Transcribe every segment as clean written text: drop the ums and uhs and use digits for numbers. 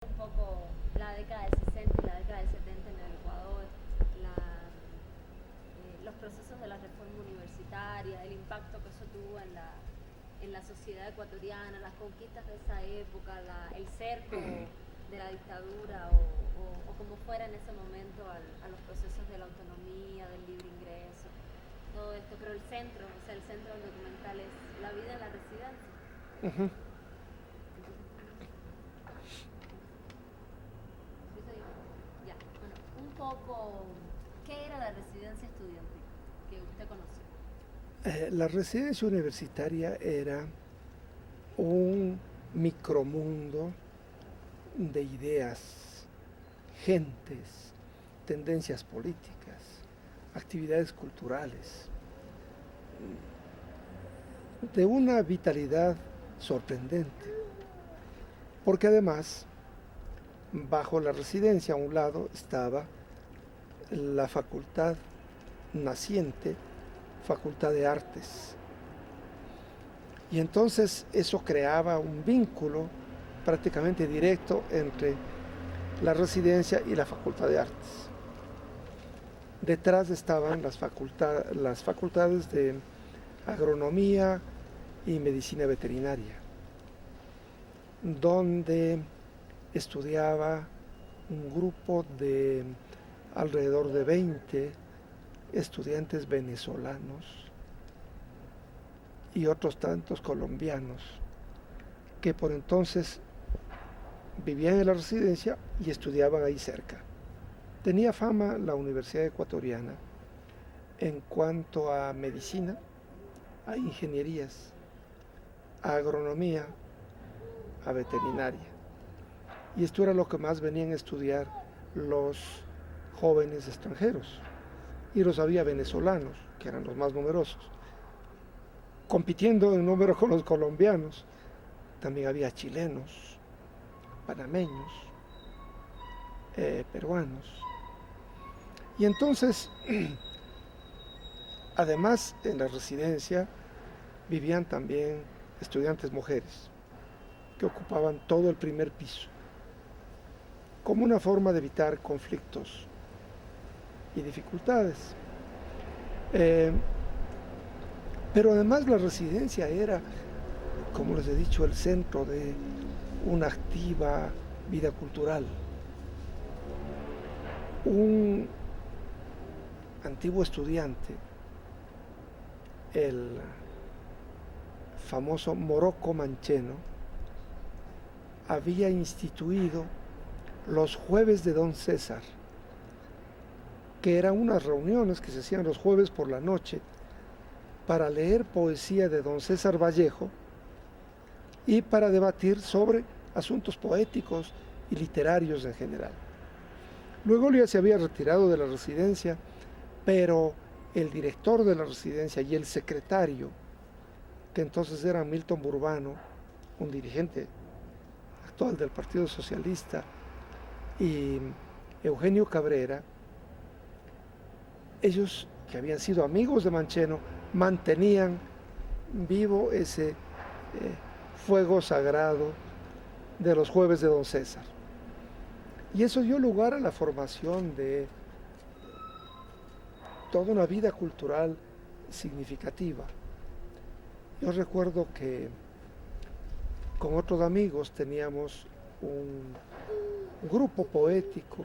Un poco la década del 60 y la década del 70 en el Ecuador, los procesos de la reforma universitaria, el impacto que eso tuvo en la sociedad ecuatoriana, las conquistas de esa época, el cerco de la dictadura o como fuera en ese momento a los procesos de la autonomía, del libre ingreso, todo esto. Pero el centro, o sea, el centro del documental es la vida en la residencia. Ujú. Ya, bueno, un poco, ¿qué era la residencia estudiantil que usted conoció? La residencia universitaria era un micromundo de ideas, gentes, tendencias políticas, actividades culturales, de una vitalidad sorprendente, porque además, bajo la residencia a un lado estaba la facultad naciente, Facultad de Artes. Y entonces eso creaba un vínculo prácticamente directo entre la residencia y la Facultad de Artes. Detrás estaban las facultades de Agronomía y Medicina Veterinaria, donde estudiaba un grupo de alrededor de 20 estudiantes venezolanos y otros tantos colombianos que por entonces vivían en la residencia y estudiaban ahí cerca. Tenía fama la Universidad Ecuatoriana en cuanto a medicina, a ingenierías, a agronomía, a veterinaria. Y esto era lo que más venían a estudiar los jóvenes extranjeros. Y los había venezolanos, que eran los más numerosos, compitiendo en número con los colombianos. También había chilenos, panameños, peruanos. Y entonces, además, en la residencia vivían también estudiantes mujeres, que ocupaban todo el primer piso, como una forma de evitar conflictos y dificultades. Pero además la residencia era, como les he dicho, el centro de una activa vida cultural. Un antiguo estudiante, el famoso Morocco Mancheno, había instituido los jueves de Don César, que eran unas reuniones que se hacían los jueves por la noche para leer poesía de don César Vallejo y para debatir sobre asuntos poéticos y literarios en general. Luego ya se había retirado de la residencia, pero el director de la residencia y el secretario, que entonces era Milton Burbano, un dirigente actual del Partido Socialista, y Eugenio Cabrera, ellos, que habían sido amigos de Mancheno, mantenían vivo ese fuego sagrado de los jueves de Don César. Y eso dio lugar a la formación de toda una vida cultural significativa. Yo recuerdo que con otros amigos teníamos un grupo poético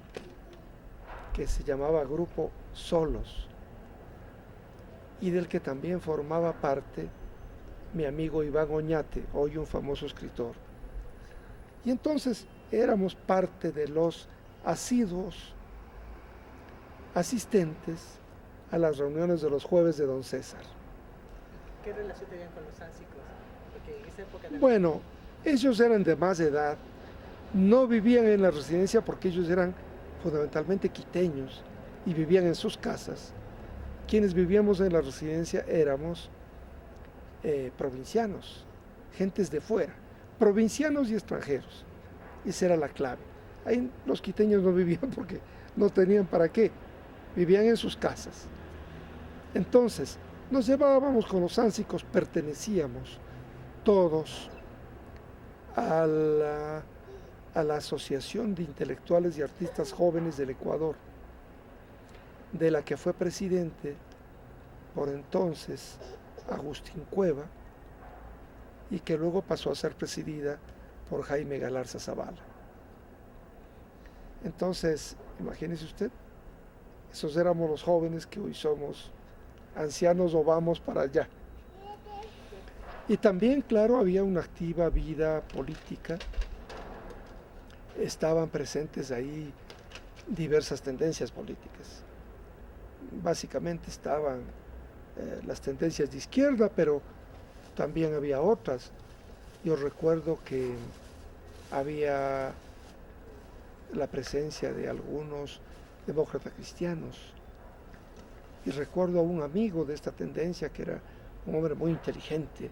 que se llamaba Grupo Solos, y del que también formaba parte mi amigo Iván Oñate, hoy un famoso escritor. Y entonces éramos parte de los asiduos asistentes a las reuniones de los jueves de Don César. ¿Qué relación tenían con los ánsicos? Porque en esa época... Bueno, ellos eran de más edad, no vivían en la residencia porque ellos eran fundamentalmente quiteños y vivían en sus casas. Quienes vivíamos en la residencia éramos provincianos, gentes de fuera, provincianos y extranjeros. Esa era la clave. Ahí los quiteños no vivían porque no tenían para qué, vivían en sus casas. Entonces, nos llevábamos con los ánsicos, pertenecíamos todos a la Asociación de Intelectuales y Artistas Jóvenes del Ecuador, de la que fue presidente por entonces Agustín Cueva, y que luego pasó a ser presidida por Jaime Galarza Zavala. Entonces, imagínese usted, esos éramos los jóvenes que hoy somos ancianos o vamos para allá. Y también, claro, había una activa vida política, estaban presentes ahí diversas tendencias políticas. Básicamente estaban las tendencias de izquierda, pero también había otras. Yo recuerdo que había la presencia de algunos demócratas cristianos, y recuerdo a un amigo de esta tendencia que era un hombre muy inteligente,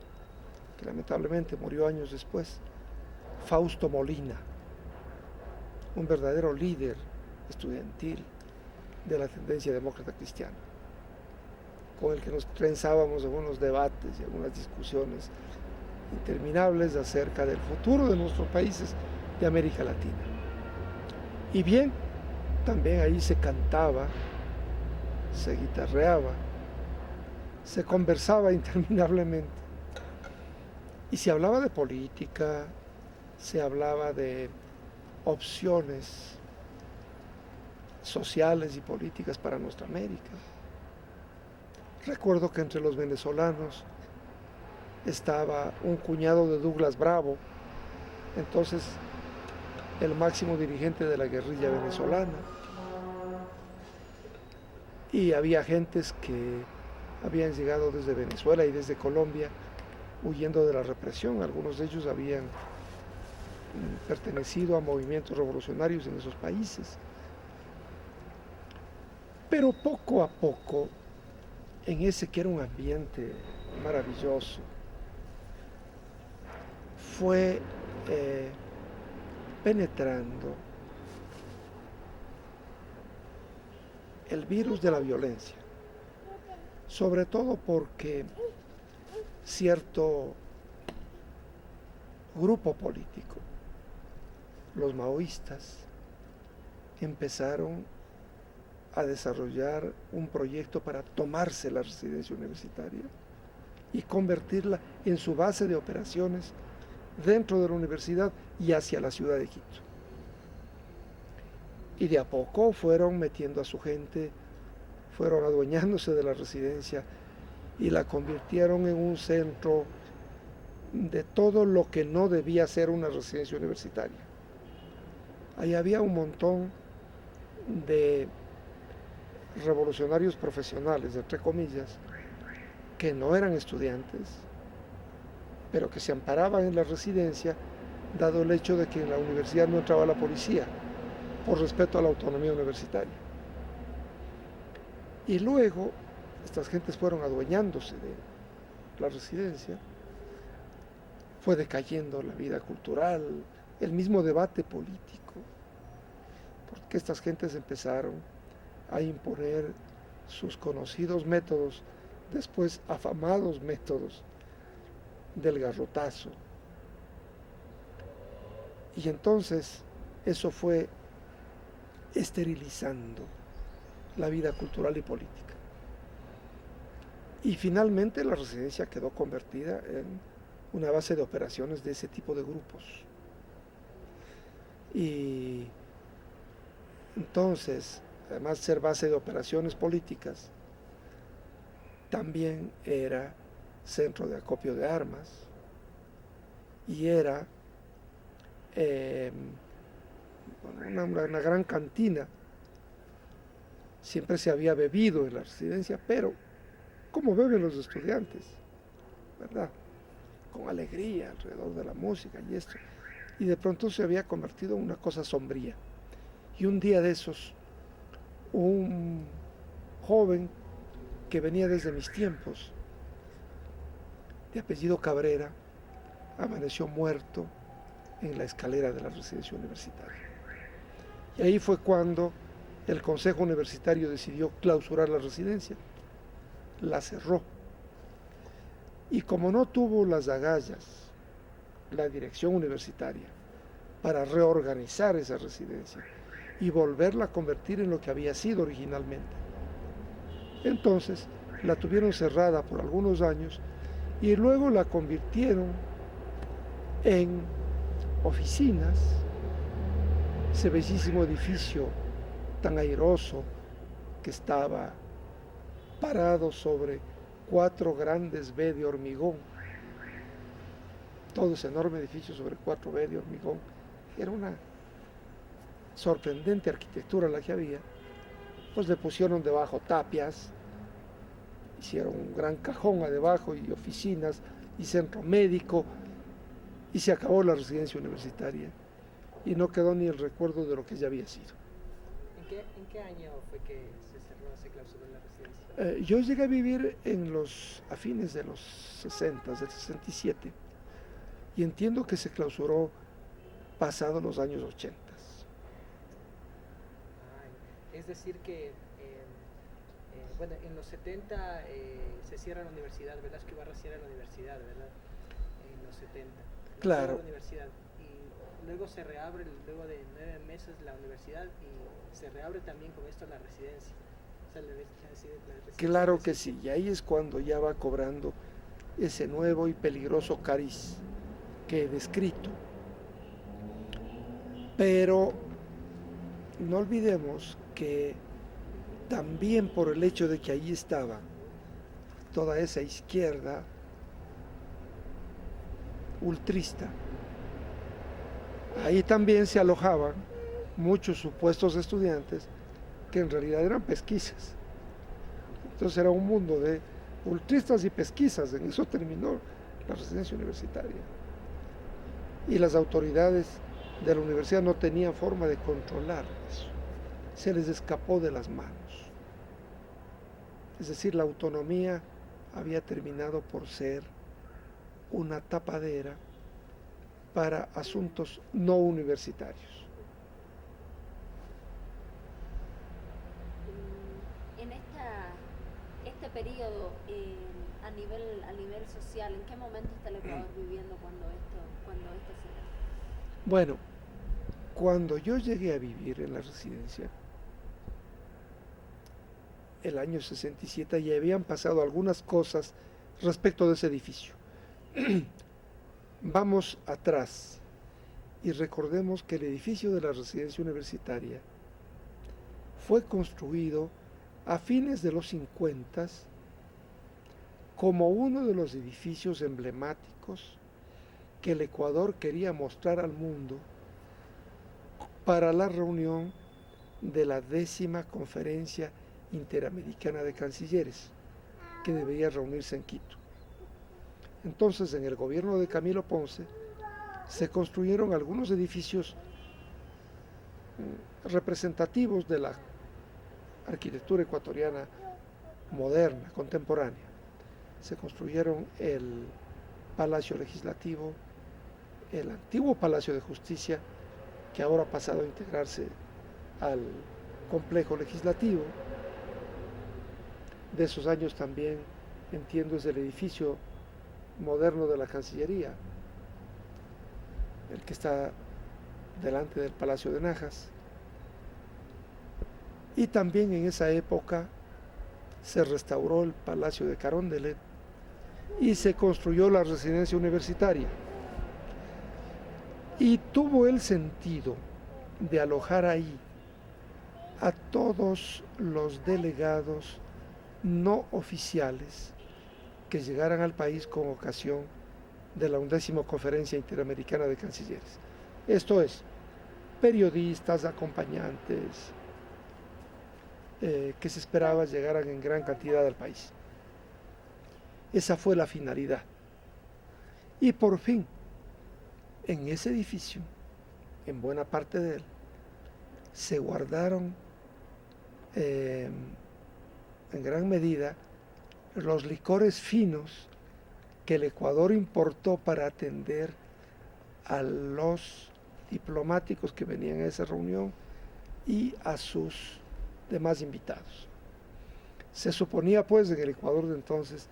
que lamentablemente murió años después, Fausto Molina, un verdadero líder estudiantil de la tendencia demócrata cristiana, con el que nos trenzábamos en unos debates y algunas discusiones interminables acerca del futuro de nuestros países de América Latina. Y bien, también ahí se cantaba, se guitarreaba, se conversaba interminablemente. Y se hablaba de política, se hablaba de opciones sociales y políticas para nuestra América. Recuerdo que entre los venezolanos estaba un cuñado de Douglas Bravo, entonces el máximo dirigente de la guerrilla venezolana, y había gentes que habían llegado desde Venezuela y desde Colombia huyendo de la represión. Algunos de ellos habían pertenecido a movimientos revolucionarios en esos países. Pero poco a poco, en ese que era un ambiente maravilloso, fue penetrando el virus de la violencia, sobre todo porque cierto grupo político, los maoístas, empezaron a desarrollar un proyecto para tomarse la residencia universitaria y convertirla en su base de operaciones dentro de la universidad y hacia la ciudad de Quito. Y de a poco fueron metiendo a su gente, fueron adueñándose de la residencia y la convirtieron en un centro de todo lo que no debía ser una residencia universitaria. Ahí había un montón de revolucionarios profesionales, entre comillas, que no eran estudiantes, pero que se amparaban en la residencia, dado el hecho de que en la universidad no entraba la policía, por respeto a la autonomía universitaria. Y luego, estas gentes fueron adueñándose de la residencia, fue decayendo la vida cultural, el mismo debate político, porque estas gentes empezaron a imponer sus conocidos métodos, después afamados métodos del garrotazo. Y entonces eso fue esterilizando la vida cultural y política. Y finalmente la residencia quedó convertida en una base de operaciones de ese tipo de grupos. Y entonces, además de ser base de operaciones políticas, también era centro de acopio de armas y era una gran cantina. Siempre se había bebido en la residencia, pero como beben los estudiantes, ¿verdad? Con alegría alrededor de la música y esto. Y de pronto se había convertido en una cosa sombría. Y un día de esos, un joven que venía desde mis tiempos, de apellido Cabrera, amaneció muerto en la escalera de la residencia universitaria. Y ahí fue cuando el Consejo Universitario decidió clausurar la residencia, la cerró. Y como no tuvo las agallas la dirección universitaria para reorganizar esa residencia y volverla a convertir en lo que había sido originalmente. Entonces la tuvieron cerrada por algunos años y luego la convirtieron en oficinas, ese bellísimo edificio tan airoso que estaba parado sobre 4 grandes B de hormigón, todo ese enorme edificio sobre 4 B de hormigón. Era una sorprendente arquitectura la que había. Pues le pusieron debajo tapias, hicieron un gran cajón debajo y oficinas y centro médico, y se acabó la residencia universitaria y no quedó ni el recuerdo de lo que ya había sido. ¿En qué año fue que se cerró, se clausuró la residencia? Yo llegué a vivir a fines de los 60, del 67, y entiendo que se clausuró pasados los años 80. Es decir que, bueno, en los 70 se cierra la universidad, Velasco Ibarra cierra la universidad, ¿verdad? En los 70. Claro. La universidad. Y luego se reabre, luego de 9 meses la universidad, y se reabre también con esto la residencia. O sea, la residencia. Claro que sí, y ahí es cuando ya va cobrando ese nuevo y peligroso cariz que he descrito. Pero no olvidemos que también por el hecho de que ahí estaba toda esa izquierda ultrista, ahí también se alojaban muchos supuestos estudiantes que en realidad eran pesquisas. Entonces era un mundo de ultristas y pesquisas. En eso terminó la residencia universitaria. Y las autoridades de la universidad no tenían forma de controlar eso. Se les escapó de las manos. Es decir, la autonomía había terminado por ser una tapadera para asuntos no universitarios. En este periodo, a nivel social, ¿en qué momento está el Ecuador viviendo cuando esto se da? Bueno, cuando yo llegué a vivir en la residencia, el año 67, ya habían pasado algunas cosas respecto de ese edificio. Vamos atrás y recordemos que el edificio de la residencia universitaria fue construido a fines de los 50 como uno de los edificios emblemáticos que el Ecuador quería mostrar al mundo para la reunión de la 10ª Conferencia Interamericana de Cancilleres, que debería reunirse en Quito. Entonces, en el gobierno de Camilo Ponce, se construyeron algunos edificios representativos de la arquitectura ecuatoriana moderna, contemporánea. Se construyeron el Palacio Legislativo, el antiguo Palacio de Justicia, que ahora ha pasado a integrarse al complejo legislativo. De esos años también, entiendo, es el edificio moderno de la Cancillería, el que está delante del Palacio de Najas. Y también en esa época se restauró el Palacio de Carondelet y se construyó la residencia universitaria. Y tuvo el sentido de alojar ahí a todos los delegados no oficiales que llegaran al país con ocasión de la 11ª Conferencia Interamericana de Cancilleres. Esto es, periodistas, acompañantes, que se esperaba llegaran en gran cantidad al país. Esa fue la finalidad. Y por fin, en ese edificio, en buena parte de él, se guardaron en gran medida los licores finos que el Ecuador importó para atender a los diplomáticos que venían a esa reunión y a sus demás invitados. Se suponía pues en el Ecuador de entonces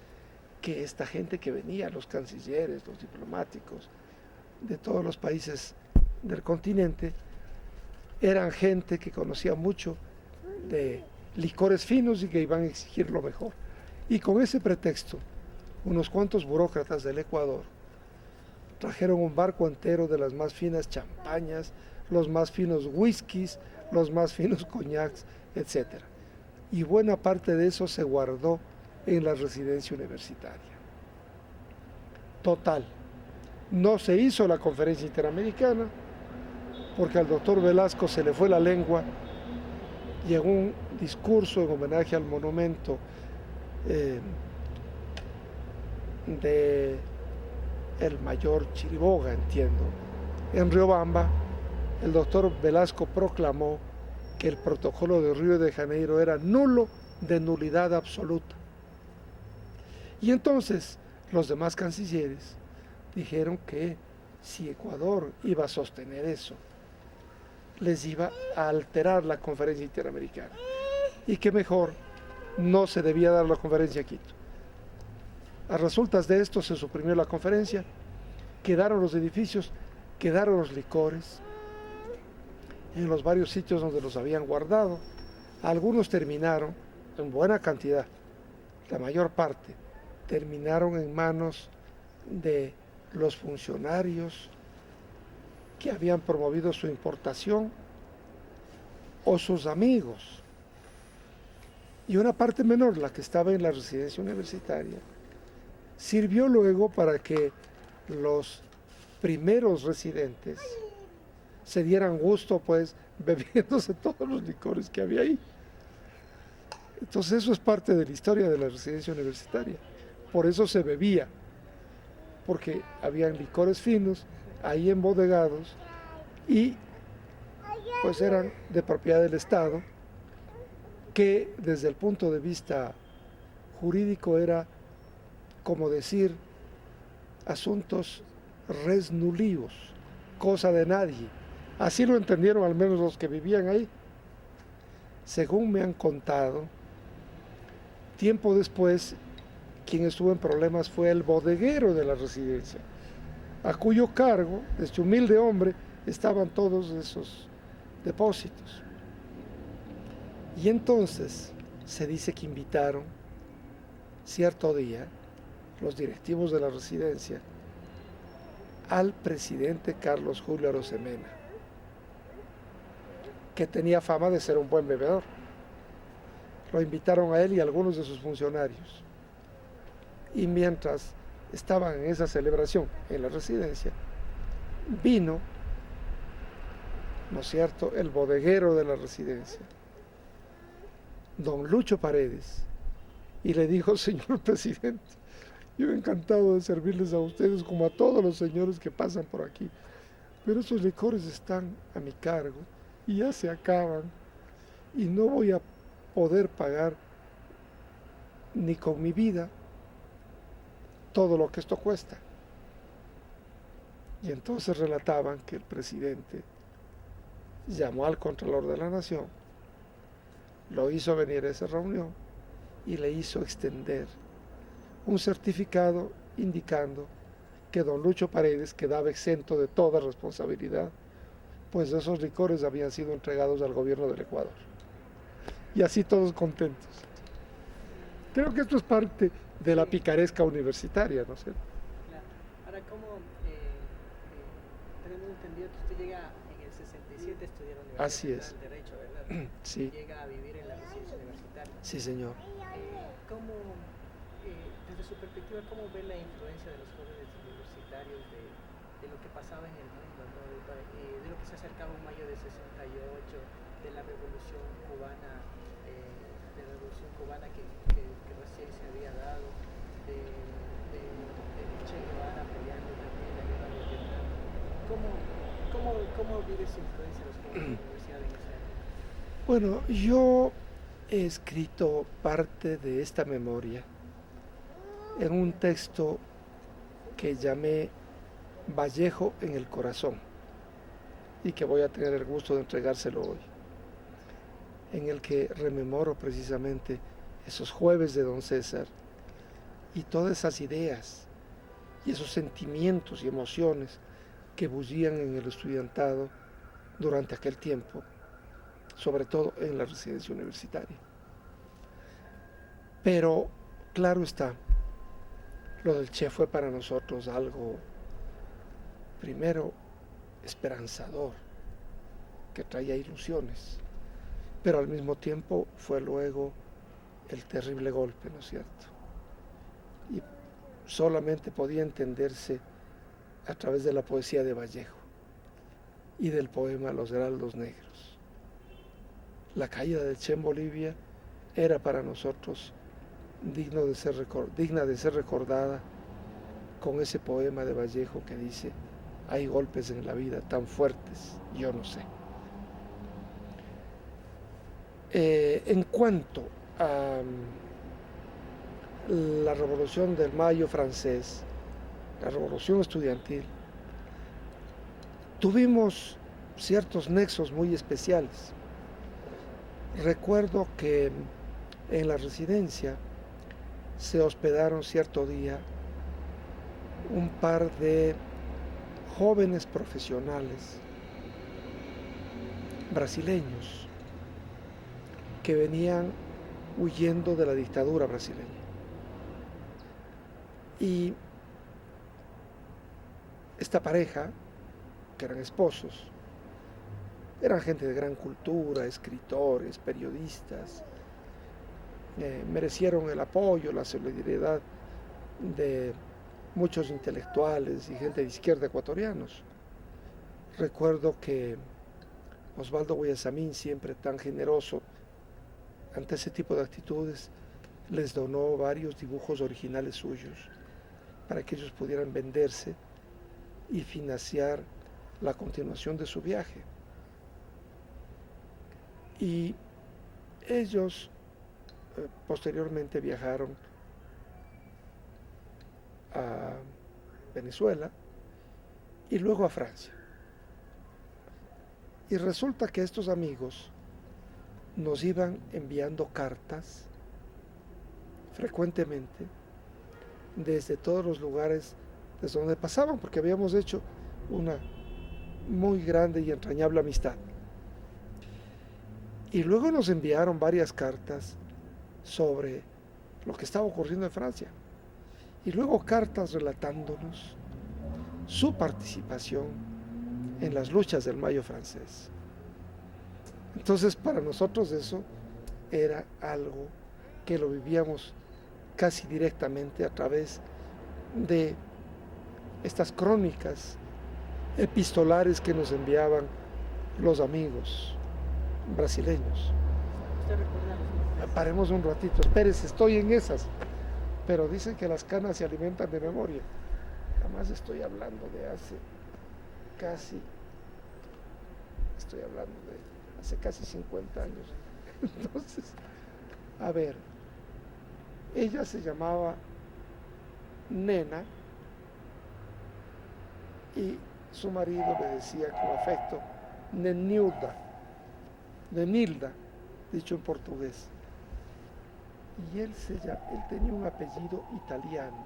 que esta gente que venía, los cancilleres, los diplomáticos de todos los países del continente eran gente que conocía mucho de licores finos y que iban a exigir lo mejor. Y con ese pretexto, unos cuantos burócratas del Ecuador trajeron un barco entero de las más finas champañas, los más finos whiskies, los más finos coñacs, etc. Y buena parte de eso se guardó en la residencia universitaria. Total, no se hizo la conferencia interamericana porque al doctor Velasco se le fue la lengua y en un discurso en homenaje al monumento de el mayor Chiriboga, entiendo, en Riobamba, el doctor Velasco proclamó que el protocolo de Río de Janeiro era nulo, de nulidad absoluta. Y entonces los demás cancilleres dijeron que si Ecuador iba a sostener eso, les iba a alterar la conferencia interamericana y que mejor no se debía dar la conferencia a Quito. A resultas de esto se suprimió la conferencia, quedaron los edificios, quedaron los licores en los varios sitios donde los habían guardado. Algunos terminaron en buena cantidad, la mayor parte terminaron en manos de los funcionarios que habían promovido su importación o sus amigos. Y una parte menor, la que estaba en la residencia universitaria, sirvió luego para que los primeros residentes se dieran gusto, pues, bebiéndose todos los licores que había ahí. Entonces eso es parte de la historia de la residencia universitaria. Por eso se bebía, porque habían licores finos ahí embodegados y pues eran de propiedad del Estado, que desde el punto de vista jurídico era como decir asuntos res nullibus, cosa de nadie. Así lo entendieron al menos los que vivían ahí. Según me han contado, tiempo después, quien estuvo en problemas fue el bodeguero de la residencia, a cuyo cargo, este humilde hombre, estaban todos esos depósitos. Y entonces se dice que invitaron cierto día los directivos de la residencia al presidente Carlos Julio Arosemena, que tenía fama de ser un buen bebedor. Lo invitaron a él y a algunos de sus funcionarios. Y mientras estaban en esa celebración en la residencia, vino, ¿no es cierto?, el bodeguero de la residencia, don Lucho Paredes, y le dijo: señor presidente, yo encantado de servirles a ustedes como a todos los señores que pasan por aquí, pero esos licores están a mi cargo y ya se acaban y no voy a poder pagar ni con mi vida todo lo que esto cuesta. Y entonces relataban que el presidente llamó al Contralor de la Nación, lo hizo venir a esa reunión y le hizo extender un certificado indicando que don Lucho Paredes quedaba exento de toda responsabilidad, pues esos licores habían sido entregados al gobierno del Ecuador. Y así todos contentos. Creo que esto es parte de la picaresca universitaria, ¿no sé? Claro. Ahora, ¿cómo tenemos entendido que usted llega en el 67 a estudiar a la Universidad Así es. de Derecho, ¿verdad? Sí. Llega a vivir en la residencia universitaria. Sí, señor. ¿Cómo, desde su perspectiva, cómo ve la influencia de los jóvenes universitarios de lo que pasaba en el mundo, ¿no? De lo que se acercaba un mayo de 68, de la revolución cubana, que recién se había dado, de Che Guevara peleando también la guerra de Vietnam? ¿Cómo vive su influencia los jóvenes de la universidad en esa época? Bueno, yo he escrito parte de esta memoria en un texto que llamé Vallejo en el corazón y que voy a tener el gusto de entregárselo hoy, en el que rememoro precisamente esos jueves de don César y todas esas ideas y esos sentimientos y emociones que bullían en el estudiantado durante aquel tiempo, sobre todo en la residencia universitaria. Pero, claro está, lo del Che fue para nosotros algo, primero, esperanzador, que traía ilusiones, pero al mismo tiempo fue luego el terrible golpe, ¿no es cierto? Y solamente podía entenderse a través de la poesía de Vallejo y del poema Los Heraldos Negros. La caída del Che en Bolivia era para nosotros digna de ser recordada con ese poema de Vallejo que dice: hay golpes en la vida tan fuertes, yo no sé. En cuanto a la Revolución del Mayo francés, la Revolución Estudiantil, tuvimos ciertos nexos muy especiales. Recuerdo que en la residencia se hospedaron cierto día un par de jóvenes profesionales brasileños que venían huyendo de la dictadura brasileña. Y esta pareja, que eran esposos, eran gente de gran cultura, escritores, periodistas, merecieron el apoyo, la solidaridad de muchos intelectuales y gente de izquierda ecuatorianos. Recuerdo que Osvaldo Guayasamín, siempre tan generoso ante ese tipo de actitudes, les donó varios dibujos originales suyos para que ellos pudieran venderse y financiar la continuación de su viaje. Y ellos posteriormente viajaron a Venezuela y luego a Francia. Y resulta que estos amigos nos iban enviando cartas frecuentemente desde todos los lugares desde donde pasaban, porque habíamos hecho una muy grande y entrañable amistad. Y luego nos enviaron varias cartas sobre lo que estaba ocurriendo en Francia. Y luego cartas relatándonos su participación en las luchas del Mayo francés. Entonces, para nosotros eso era algo que lo vivíamos casi directamente a través de estas crónicas epistolares que nos enviaban los amigos brasileños. ¿Usted recuerda? Paremos un ratito, espérese, estoy en esas. Pero dicen que las canas se alimentan de memoria. Además estoy hablando de hace casi 50 años. Entonces, a ver, ella se llamaba Nena y su marido le decía con afecto Nenilda, dicho en portugués. Y él tenía un apellido italiano.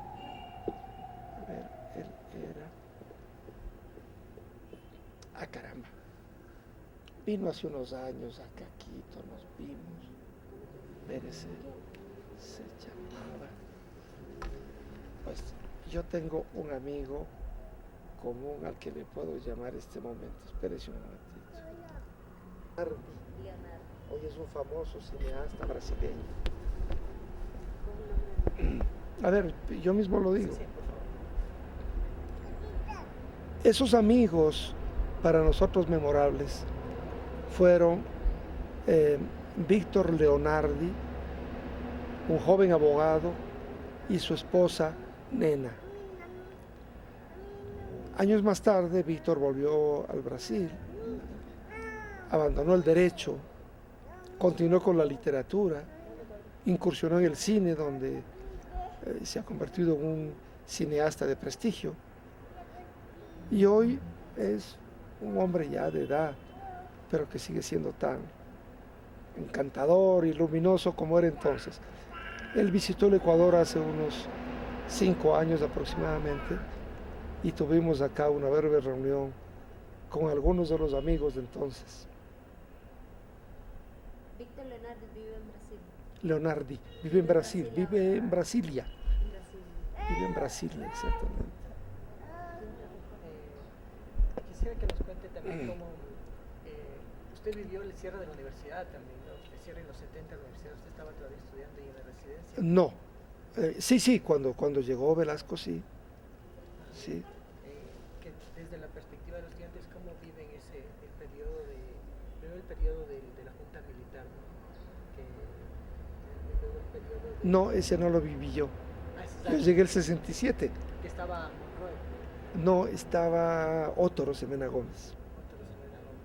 A ver, él era... Ah, caramba. Vino hace unos años a Caquito, nos vimos. Pérez se llamaba. Pues yo tengo un amigo común al que le puedo llamar este momento. Espérese un momentito. Leonardo. Hoy es un famoso cineasta brasileño. A ver, yo mismo lo digo. Sí, por favor. Esos amigos para nosotros memorables fueron Víctor Leonardi, un joven abogado, y su esposa Nena. Años más tarde, Víctor volvió al Brasil, abandonó el derecho, continuó con la literatura, incursionó en el cine, donde se ha convertido en un cineasta de prestigio, y hoy es un hombre ya de edad, pero que sigue siendo tan encantador y luminoso como era entonces. Él visitó el Ecuador hace unos 5 años aproximadamente y tuvimos acá una breve reunión con algunos de los amigos de entonces. Víctor Leonardo vive en Brasil. Leonardi vive en Brasil, vive en Brasilia, En Brasil. vive en Brasilia, exactamente. Quisiera que nos cuente también cómo usted vivió el cierre de la universidad también, ¿no? El cierre en los 70 de la universidad, usted estaba todavía estudiando y en la residencia. No, sí, cuando llegó Velasco, sí. Que desde la perspectiva de los estudiantes, ¿cómo viven el periodo primero el periodo de la Junta Militar, ¿no? Luego el periodo de... No, ese no lo viví yo. Ah, Yo llegué el 67. que estaba Monroe. No, estaba Ótoro Semena Gómez. Ótoro Semena Gómez.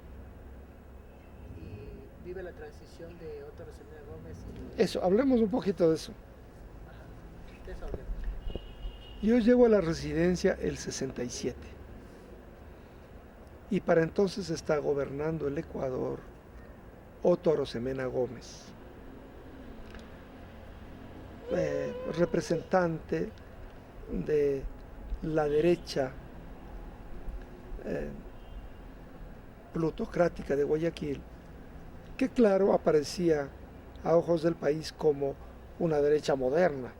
Y vive la transición de Ótoro Semena Gómez y... Eso, hablemos un poquito de eso. Ajá. De eso hablemos. Yo llego a la residencia el 67 y para entonces está gobernando el Ecuador Ótoro Semena Gómez, representante de la derecha plutocrática de Guayaquil, que claro aparecía a ojos del país como una derecha moderna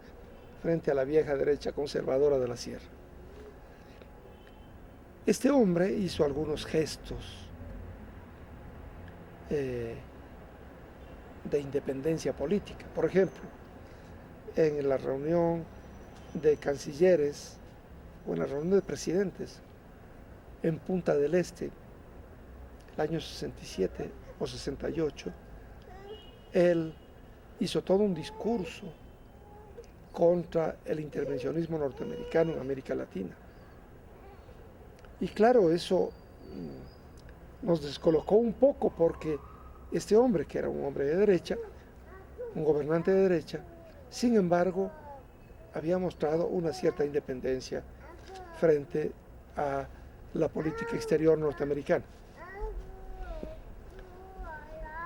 frente a la vieja derecha conservadora de la sierra. Este hombre hizo algunos gestos de independencia política. Por ejemplo, en la reunión de cancilleres o en la reunión de presidentes en Punta del Este, el año 67 o 68, él hizo todo un discurso contra el intervencionismo norteamericano en América Latina. Y claro, eso nos descolocó un poco porque este hombre, que era un hombre de derecha, un gobernante de derecha, sin embargo, había mostrado una cierta independencia frente a la política exterior norteamericana.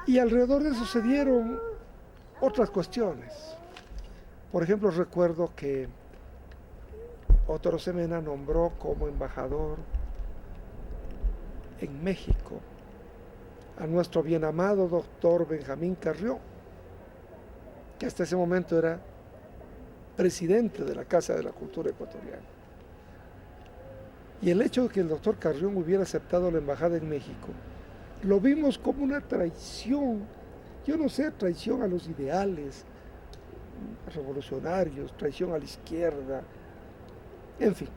Y alrededor de eso se dieron otras cuestiones. Por ejemplo, recuerdo que Ótoro Semena nombró como embajador en México a nuestro bien amado doctor Benjamín Carrión, que hasta ese momento era presidente de la Casa de la Cultura Ecuatoriana. Y el hecho de que el doctor Carrión hubiera aceptado la embajada en México, lo vimos como una traición, yo no sé, traición a los ideales revolucionarios, traición a la izquierda, en fin.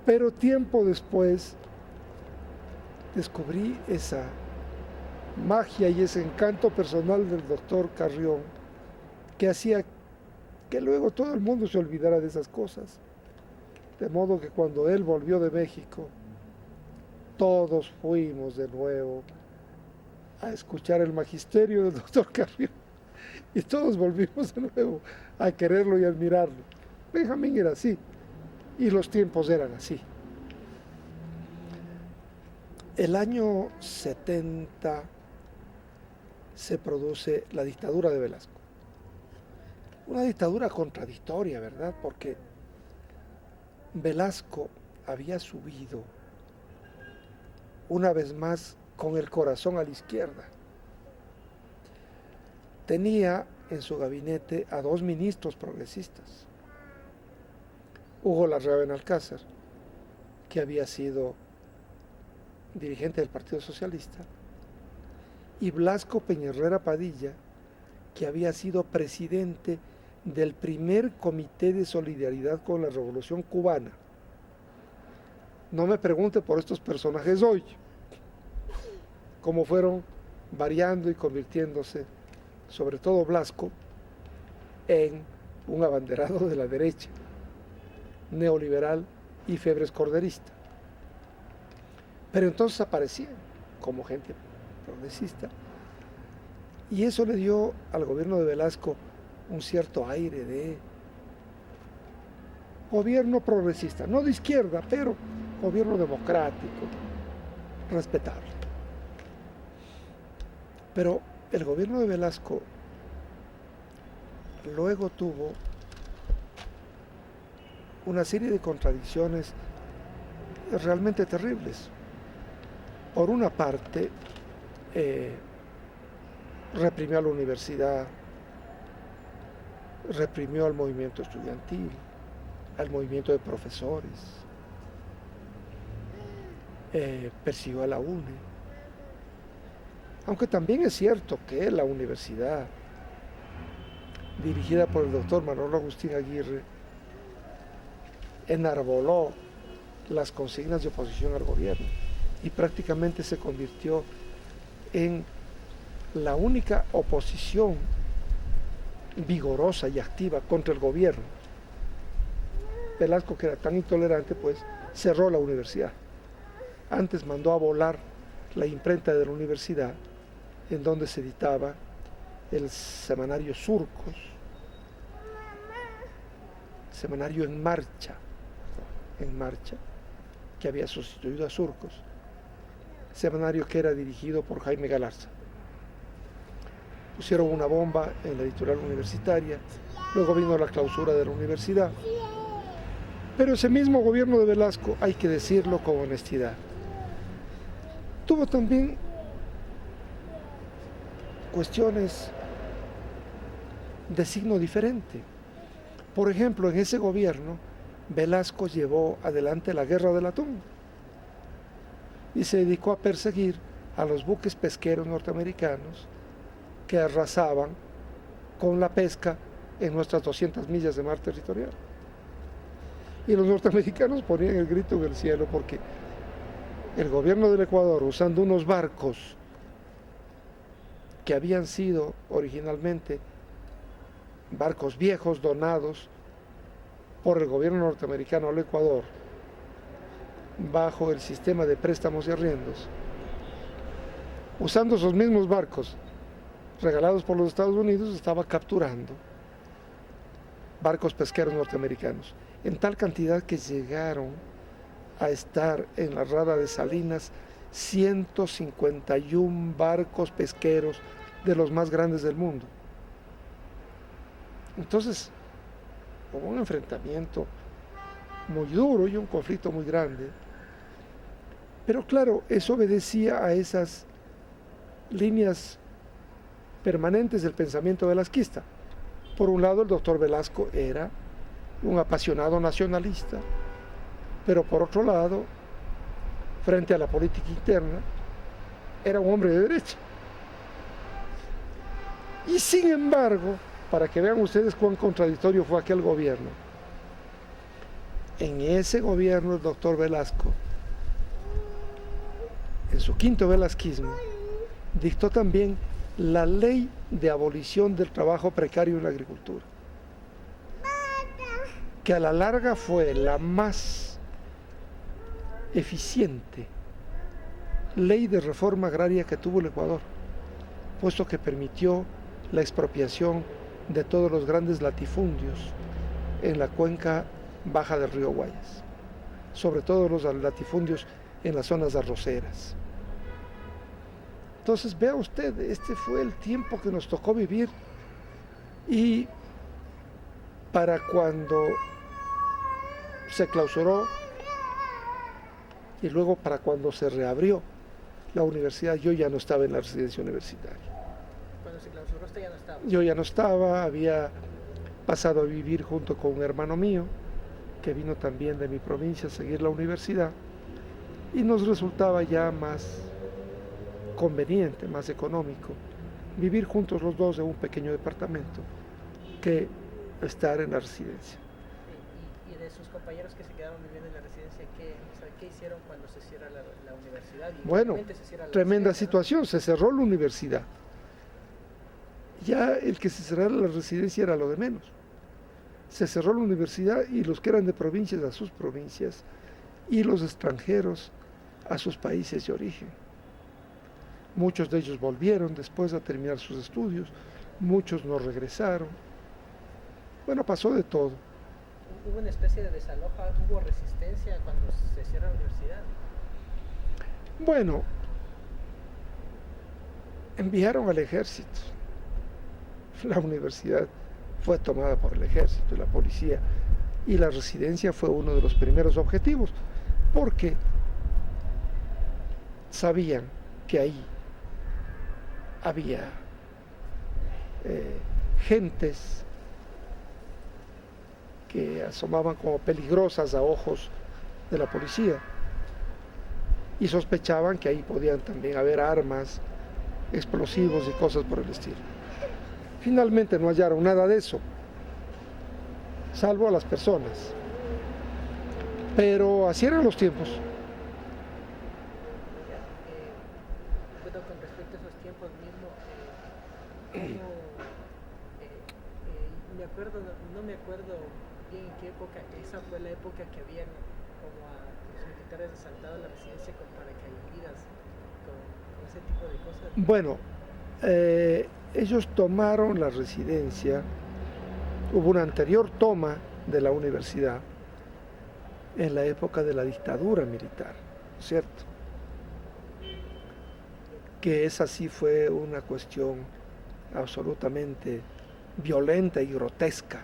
Pero tiempo después descubrí esa magia y ese encanto personal del doctor Carrión que hacía que luego todo el mundo se olvidara de esas cosas. De modo que cuando él volvió de México, todos fuimos de nuevo a escuchar el magisterio del doctor Carrión. Y todos volvimos de nuevo a quererlo y admirarlo. Benjamín era así, y los tiempos eran así. El año 70 se produce la dictadura de Velasco. Una dictadura contradictoria, ¿verdad? Porque Velasco había subido una vez más con el corazón a la izquierda. Tenía en su gabinete a dos ministros progresistas. Hugo Larrea Benalcázar, que había sido dirigente del Partido Socialista, y Blasco Peñerrera Padilla, que había sido presidente del primer Comité de Solidaridad con la Revolución Cubana. No me pregunte por estos personajes hoy, cómo fueron variando y convirtiéndose, sobre todo Blasco, en un abanderado de la derecha, neoliberal y febrescorderista. Pero entonces aparecían como gente progresista, y eso le dio al gobierno de Velasco un cierto aire de gobierno progresista, no de izquierda, pero gobierno democrático, respetable. Pero el gobierno de Velasco luego tuvo una serie de contradicciones realmente terribles. Por una parte, reprimió a la universidad, reprimió al movimiento estudiantil, al movimiento de profesores, persiguió a la UNE. Aunque también es cierto que la universidad, dirigida por el doctor Manuel Agustín Aguirre, enarboló las consignas de oposición al gobierno y prácticamente se convirtió en la única oposición vigorosa y activa contra el gobierno. Velasco, que era tan intolerante, pues cerró la universidad. Antes mandó a volar la imprenta de la universidad, en donde se editaba el semanario Surcos, semanario En Marcha, que había sustituido a Surcos, semanario que era dirigido por Jaime Galarza. Pusieron una bomba en la editorial universitaria, luego vino la clausura de la universidad, pero ese mismo gobierno de Velasco, hay que decirlo con honestidad, tuvo también cuestiones de signo diferente. Por ejemplo, en ese gobierno, Velasco llevó adelante la guerra del atún y se dedicó a perseguir a los buques pesqueros norteamericanos que arrasaban con la pesca en nuestras 200 millas de mar territorial. Y los norteamericanos ponían el grito en el cielo porque el gobierno del Ecuador, usando unos barcos que habían sido originalmente barcos viejos donados por el gobierno norteamericano al Ecuador bajo el sistema de préstamos y arriendos, usando esos mismos barcos regalados por los Estados Unidos, estaba capturando barcos pesqueros norteamericanos en tal cantidad que llegaron a estar en la rada de Salinas 151 barcos pesqueros de los más grandes del mundo. Entonces, hubo un enfrentamiento muy duro y un conflicto muy grande. Pero claro, eso obedecía a esas líneas permanentes del pensamiento velasquista. Por un lado, el doctor Velasco era un apasionado nacionalista, pero por otro lado, frente a la política interna, era un hombre de derecha. Y sin embargo, para que vean ustedes cuán contradictorio fue aquel gobierno, en ese gobierno el doctor Velasco, en su quinto velasquismo, dictó también la ley de abolición del trabajo precario en la agricultura, que a la larga fue la más eficiente ley de reforma agraria que tuvo el Ecuador, puesto que permitió la expropiación de todos los grandes latifundios en la cuenca baja del río Guayas, sobre todo los latifundios en las zonas arroceras. Entonces, vea usted, este fue el tiempo que nos tocó vivir, y para cuando se clausuró y luego para cuando se reabrió la universidad, yo ya no estaba en la residencia universitaria. Cuando se clausuró usted ya no estaba. Yo ya no estaba, había pasado a vivir junto con un hermano mío que vino también de mi provincia a seguir la universidad, y nos resultaba ya más conveniente, más económico vivir juntos los dos en un pequeño departamento que estar en la residencia. ¿Y de sus compañeros que se quedaron viviendo en la residencia, qué hicieron cuando se cierra la universidad? Y bueno, se cierra la tremenda residencia, situación, ¿no? Se cerró la universidad. Ya el que se cerrara la residencia era lo de menos. Se cerró la universidad y los que eran de provincias a sus provincias y los extranjeros a sus países de origen. Muchos de ellos volvieron después a terminar sus estudios, muchos no regresaron. Bueno, pasó de todo. ¿Hubo una especie de desalojo? ¿Hubo resistencia cuando se cierra la universidad? Bueno, enviaron al ejército. La universidad fue tomada por el ejército y la policía y la residencia fue uno de los primeros objetivos, porque sabían que ahí había gentes que asomaban como peligrosas a ojos de la policía y sospechaban que ahí podían también haber armas, explosivos y cosas por el estilo. Finalmente no hallaron nada de eso, salvo a las personas, pero así eran los tiempos. Bueno, con respecto a esos tiempos mismo, me acuerdo, no me acuerdo bien en qué época, esa fue la época que habían como a los militares asaltado la residencia con paracaídas, con ese tipo de cosas. Bueno, ellos tomaron la residencia, hubo una anterior toma de la universidad en la época de la dictadura militar, ¿cierto? Que esa sí fue una cuestión absolutamente violenta y grotesca.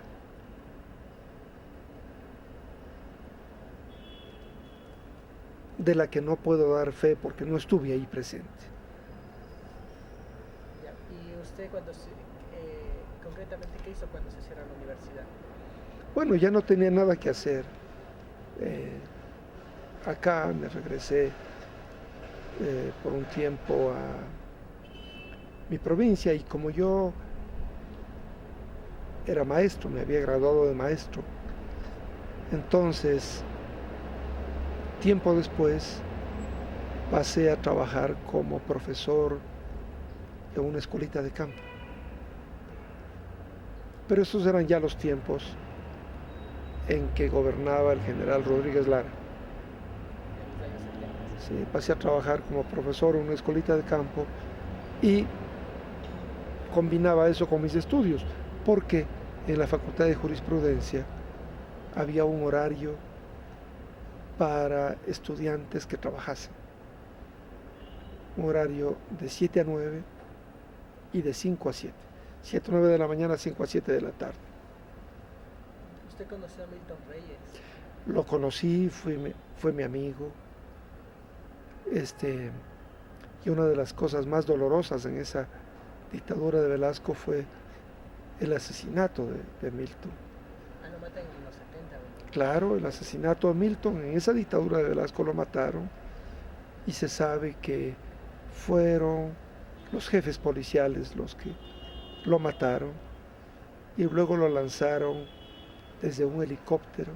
De la que no puedo dar fe porque no estuve ahí presente. Ya, ¿y usted concretamente qué hizo cuando se cierra la universidad? Bueno, ya no tenía nada que hacer. Acá me regresé por un tiempo a mi provincia y como yo era maestro, me había graduado de maestro, entonces tiempo después pasé a trabajar como profesor en una escuelita de campo. Pero esos eran ya los tiempos en que gobernaba el general Rodríguez Lara. Sí, pasé a trabajar como profesor en una escuelita de campo y combinaba eso con mis estudios, porque en la Facultad de Jurisprudencia había un horario para estudiantes que trabajasen. Un horario de 7 a 9 y de 5 a 7. 7 a 9 de la mañana, 5 a 7 de la tarde. ¿Usted conoció a Milton Reyes? Lo conocí, fue mi amigo. Y una de las cosas más dolorosas en esa dictadura de Velasco fue el asesinato de Milton. Ah, lo matan en los 70, ¿verdad? Claro, el asesinato de Milton, en esa dictadura de Velasco lo mataron y se sabe que fueron los jefes policiales los que lo mataron y luego lo lanzaron desde un helicóptero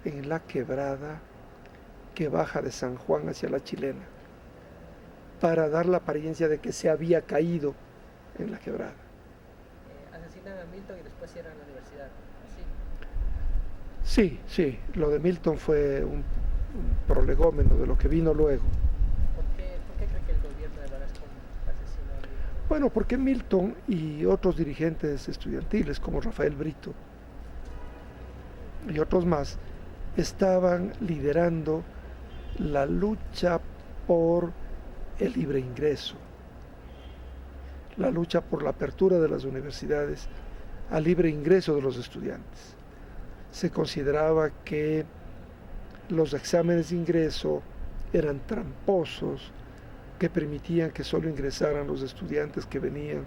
en la quebrada que baja de San Juan hacia la Chilena para dar la apariencia de que se había caído en la quebrada. Asesinan a Milton y después cierran la universidad, ¿sí? Sí, lo de Milton fue un prolegómeno de lo que vino luego. ¿Por qué cree que el gobierno de Velasco asesinó a Milton? Bueno, porque Milton y otros dirigentes estudiantiles como Rafael Brito y otros más estaban liderando la lucha por el libre ingreso, la lucha por la apertura de las universidades al libre ingreso de los estudiantes. Se consideraba que los exámenes de ingreso eran tramposos, que permitían que solo ingresaran los estudiantes que venían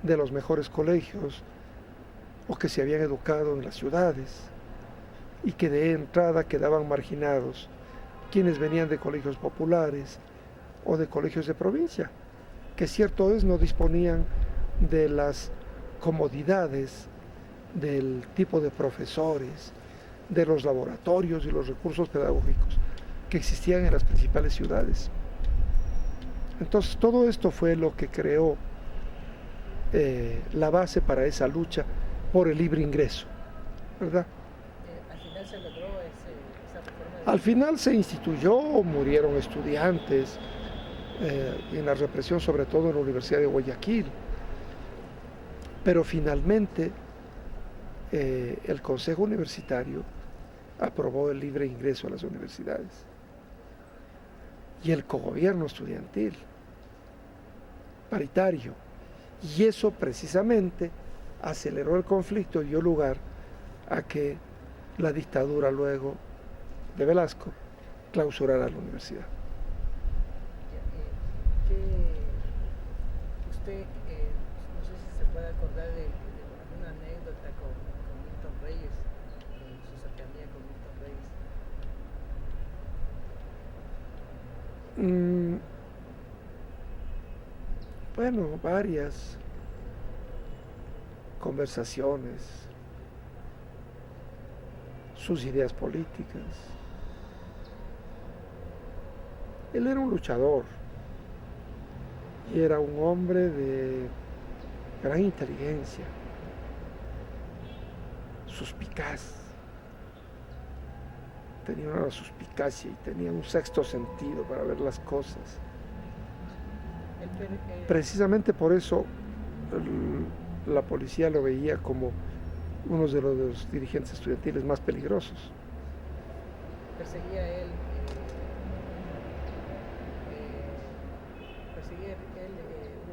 de los mejores colegios o que se habían educado en las ciudades y que de entrada quedaban marginados quienes venían de colegios populares o de colegios de provincia, que cierto es no disponían de las comodidades del tipo de profesores, de los laboratorios y los recursos pedagógicos que existían en las principales ciudades. Entonces todo esto fue lo que creó la base para esa lucha por el libre ingreso, ¿verdad? Al final se logró esa reforma. Al final se instituyó, murieron estudiantes en la represión, sobre todo en la Universidad de Guayaquil, pero finalmente el Consejo Universitario aprobó el libre ingreso a las universidades y el cogobierno estudiantil paritario, y eso precisamente aceleró el conflicto y dio lugar a que la dictadura luego de Velasco clausurara la universidad. Usted, no sé si se puede acordar de alguna anécdota con Milton Reyes, con su cercanía con Milton Reyes. Bueno, varias conversaciones, sus ideas políticas. Él era un luchador y era un hombre de gran inteligencia, suspicaz. Tenía una suspicacia y tenía un sexto sentido para ver las cosas. Precisamente por eso la policía lo veía como uno de los dirigentes estudiantiles más peligrosos. Perseguía él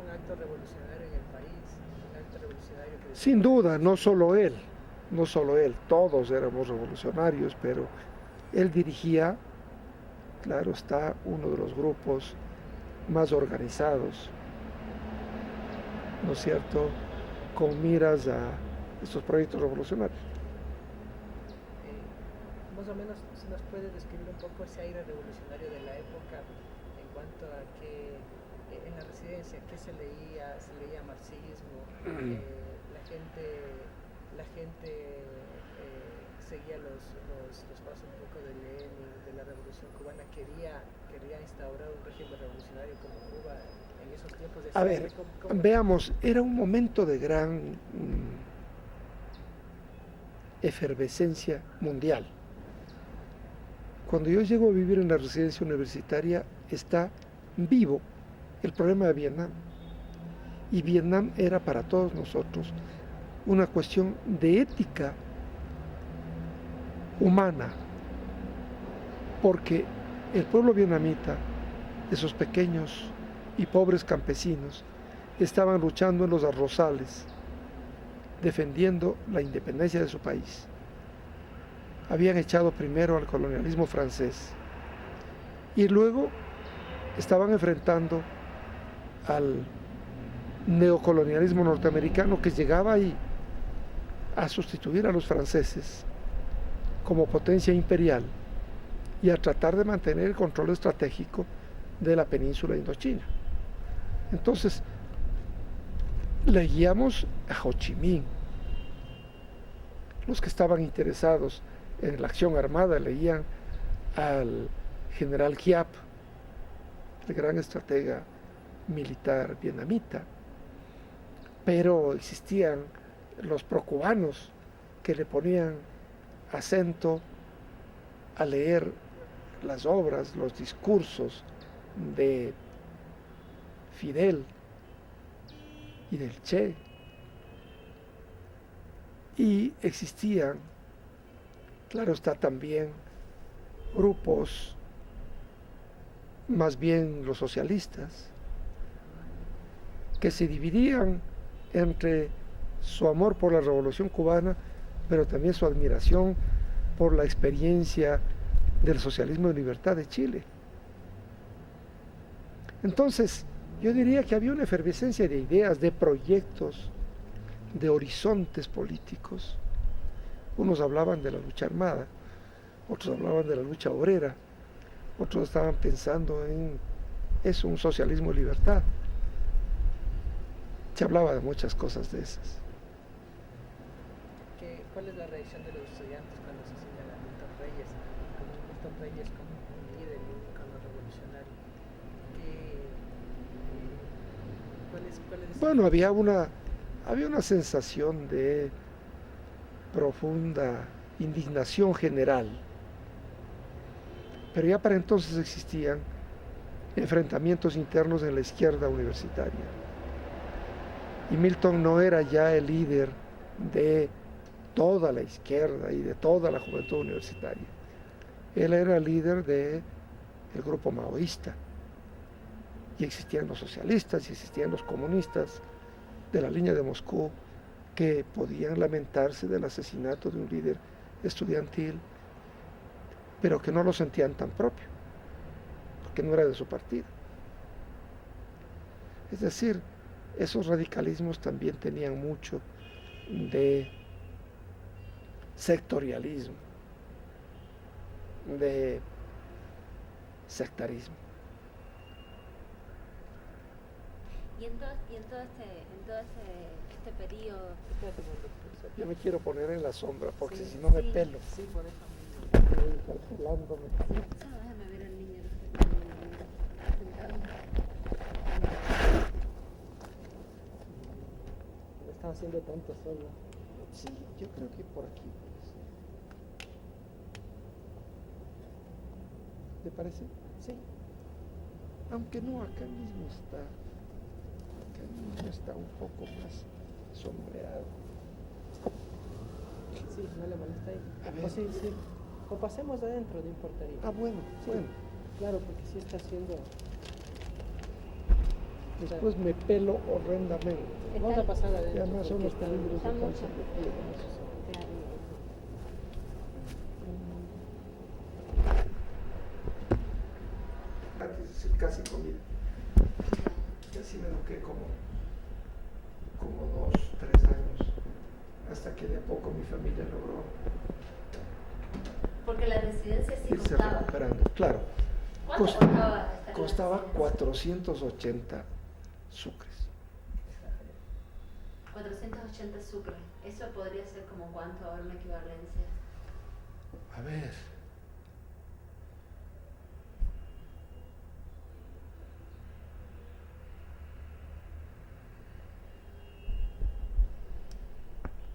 un acto revolucionario en el país, un acto revolucionario que... Sin duda, no solo él, todos éramos revolucionarios, pero él dirigía, claro está, uno de los grupos más organizados, ¿no es cierto?, con miras a estos proyectos revolucionarios. Más o menos, ¿se nos puede describir un poco ese aire revolucionario de la época en cuanto a que en la residencia, qué se leía? ¿Se leía marxismo? La gente seguía los pasos un poco de Lenin, de la Revolución Cubana, quería instaurar un régimen revolucionario como Cuba en esos tiempos. A ver, veamos, era un momento de gran efervescencia mundial. Cuando yo llego a vivir en la residencia universitaria, está vivo el problema de Vietnam. Y Vietnam era para todos nosotros una cuestión de ética humana, porque el pueblo vietnamita, esos pequeños y pobres campesinos, estaban luchando en los arrozales, defendiendo la independencia de su país. Habían echado primero al colonialismo francés y luego estaban enfrentando al neocolonialismo norteamericano que llegaba ahí a sustituir a los franceses como potencia imperial y a tratar de mantener el control estratégico de la península indochina. Entonces, leíamos a Ho Chi Minh. Los que estaban interesados en la acción armada leían al general Giap, el gran estratega militar vietnamita, pero existían los procubanos que le ponían acento a leer las obras, los discursos de Fidel y del Che. Y existían, claro está, también grupos, más bien los socialistas, que se dividían entre su amor por la Revolución Cubana, pero también su admiración por la experiencia del socialismo de libertad de Chile. Entonces, yo diría que había una efervescencia de ideas, de proyectos, de horizontes políticos. Unos hablaban de la lucha armada, otros hablaban de la lucha obrera, otros estaban pensando en eso, un socialismo de libertad. Se hablaba de muchas cosas de esas. ¿Cuál es la reacción de los estudiantes cuando se asignan a Milton Reyes? Como Milton Reyes como un líder y un ícono revolucionario. Bueno, había una sensación de profunda indignación general, pero ya para entonces existían enfrentamientos internos en la izquierda universitaria. Y Milton no era ya el líder de toda la izquierda y de toda la juventud universitaria. Él era el líder del grupo maoísta. Y existían los socialistas y existían los comunistas de la línea de Moscú que podían lamentarse del asesinato de un líder estudiantil, pero que no lo sentían tan propio, porque no era de su partido. Es decir, esos radicalismos también tenían mucho de sectorialismo, de sectarismo. Y en todo este periodo, Yo me quiero poner en la sombra porque Sí, si no me sí. pelo. Sí, por eso mismo. Estoy calculándome. solo déjame ver al niño que está sentado. Me estaba haciendo tanto solo. Sí, yo creo que por aquí. Pues. ¿Te parece? Sí. Aunque no, acá mismo está. Acá mismo está un poco más sombreado. Sí, no le molesta ahí. A ver. O sí, sí. O pasemos adentro, no importaría. Ah, bueno, Sí. bueno. Claro, porque sí está haciendo. Después me pelo horrendamente. Vamos a pasar Y adentro. además son porque los está- peligros está de mucho. cáncer de piel. Claro. Casi comida. Casi me eduqué como 2, 3 años, hasta que de a poco mi familia logró Porque la residencia sí irse costaba. recuperando. Claro, ¿Cuánto Cost- costaba estar en la costaba residencia? 480 sucres. 480 sucres. Eso podría ser como cuánto ahora una equivalencia. A ver.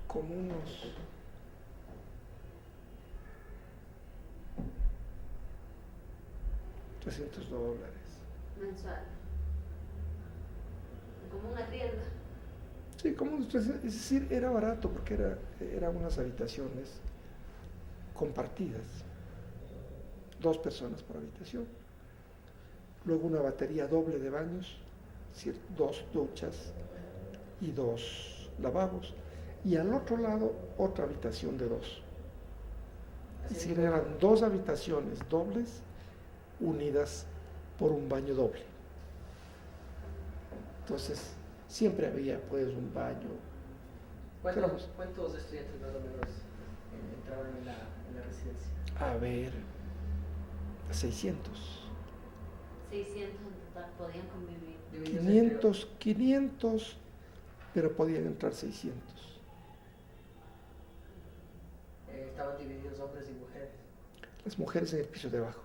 Como unos $300. Mensual. Como un arriendo. Sí, como unos 300, es decir, era barato porque eran unas habitaciones compartidas. 2 personas por habitación. Luego una batería doble de baños, es decir, 2 duchas y 2 lavabos. Y al otro lado otra habitación de 2. Es decir, eran 2 habitaciones dobles unidas por un baño doble. Entonces, siempre había pues un baño. ¿Cuántos estudiantes más o menos entraban en la residencia? A ver, 600. 600 en total podían convivir. Divididos 500, pero podían entrar 600. estaban divididos hombres y mujeres. Las mujeres en el piso de abajo.